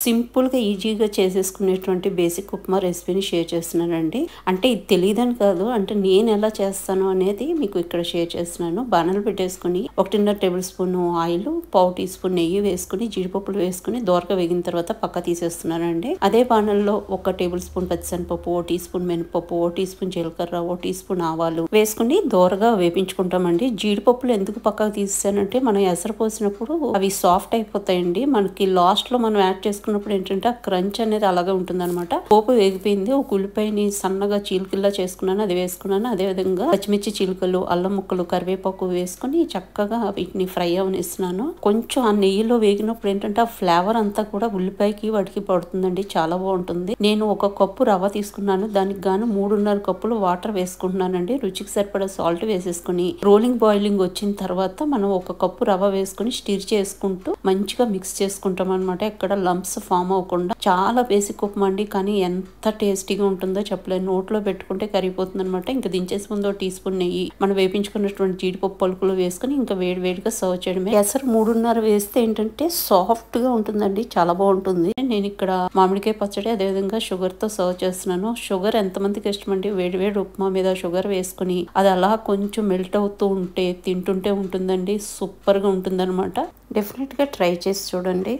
సింపుల్‌గా, ఈజీగా చేసేసుకునేటువంటి బేసిక్ ఉప్మా రెసిపీని షేర్ చేస్తున్నానండి. అంటే ఇది తెలీదని కాదు. అంటే నేనెలా చేస్తాను అనేది మీకు ఇక్కడ షేర్ చేస్తున్నాను. బాణలు పెట్టేసుకొని 1.5 టేబుల్ స్పూను ఆయిలు, పావు టీ స్పూన్ నెయ్యి వేసుకొని, జీడిపప్పులు వేసుకొని దోరగా వేగిన తర్వాత పక్క తీసేస్తున్నానండి. అదే బాణల్లో 1 టేబుల్ స్పూన్ పచ్చిశనగపప్పు, ఓ టీ స్పూన్ మినపప్పు, ఓ టీ స్పూన్ జీలకర్ర, ఓ టీ స్పూన్ ఆవాలు వేసుకొని దోరగా వేపించుకుంటామండి. జీడిపప్పులు ఎందుకు పక్కకు తీసేసానంటే మనం ఎసరు పోసినప్పుడు అవి సాఫ్ట్ అయిపోతాయండి. మనకి లాస్ట్‌లో మనం యాడ్ చేసుకున్నప్పుడు ఏంటంటే ఆ క్రంచ్ అనేది అలాగే ఉంటుందన్నమాట. పోపు వేగిపోయింది. ఒక ఉల్లిపాయని సన్నగా చీలికల్లా చేసుకున్నాను. అది వేసుకున్నాను. అదే విధంగా పచ్చిమిర్చి చీలికలు, అల్లం ముక్కలు, కరివేపాకు వేసుకొని చక్కగా వీటిని ఫ్రై అవనిస్తున్నాను. కొంచెం ఆ నెయ్యిలో వేగినప్పుడు ఏంటంటే ఆ ఫ్లేవర్ అంతా కూడా ఉల్లిపాయకి వాటికి పడుతుందండి. చాలా బాగుంటుంది. నేను 1 కప్పు రవ్వ తీసుకున్నాను. దానికి గాను 3.5 కప్పులు వాటర్ వేసుకుంటున్నానండి. రుచికి సరిపడా సాల్ట్ వేసేసుకుని రోలింగ్ బాయిలింగ్ వచ్చిన తర్వాత మనం 1 కప్పు రవ్వ వేసుకుని స్టిర్ చేసుకుంటూ మంచిగా మిక్స్ చేసుకుంటాం అనమాట. ఎక్కడ లంప్స్ ఫామ్ అవ్వకుండా. చాలా బేసిక్ ఉప్మా అండి. కానీ ఎంత టేస్టీగా ఉంటుందో చెప్పలేను. నోట్లో పెట్టుకుంటే కరిగిపోతుంది అనమాట. ఇంకా దించేసి ముందు 1 టీ స్పూన్ నెయ్యి, మనం వేపించుకున్నటువంటి జీడిపప్పు పలుకులు వేసుకుని ఇంకా వేడిగా సర్వ్ చేయడమే. ఎసరు 3.5 వేస్తే ఏంటంటే సాఫ్ట్ గా ఉంటుందండి. చాలా బాగుంటుంది. నేను ఇక్కడ మామిడికాయ పచ్చడి అదేవిధంగా షుగర్ తో సర్వ్ చేస్తున్నాను. షుగర్ ఎంతమందికి ఇష్టం అండి? వేడి ఉప్మా మీద షుగర్ వేసుకుని అది అలా కొంచెం మెల్ట్ అవుతూ ఉంటే తింటుంటే ఉంటుందండి. సూపర్ గా ఉంటుంది అనమాట. డెఫినెట్ గా ట్రై చేసి చూడండి.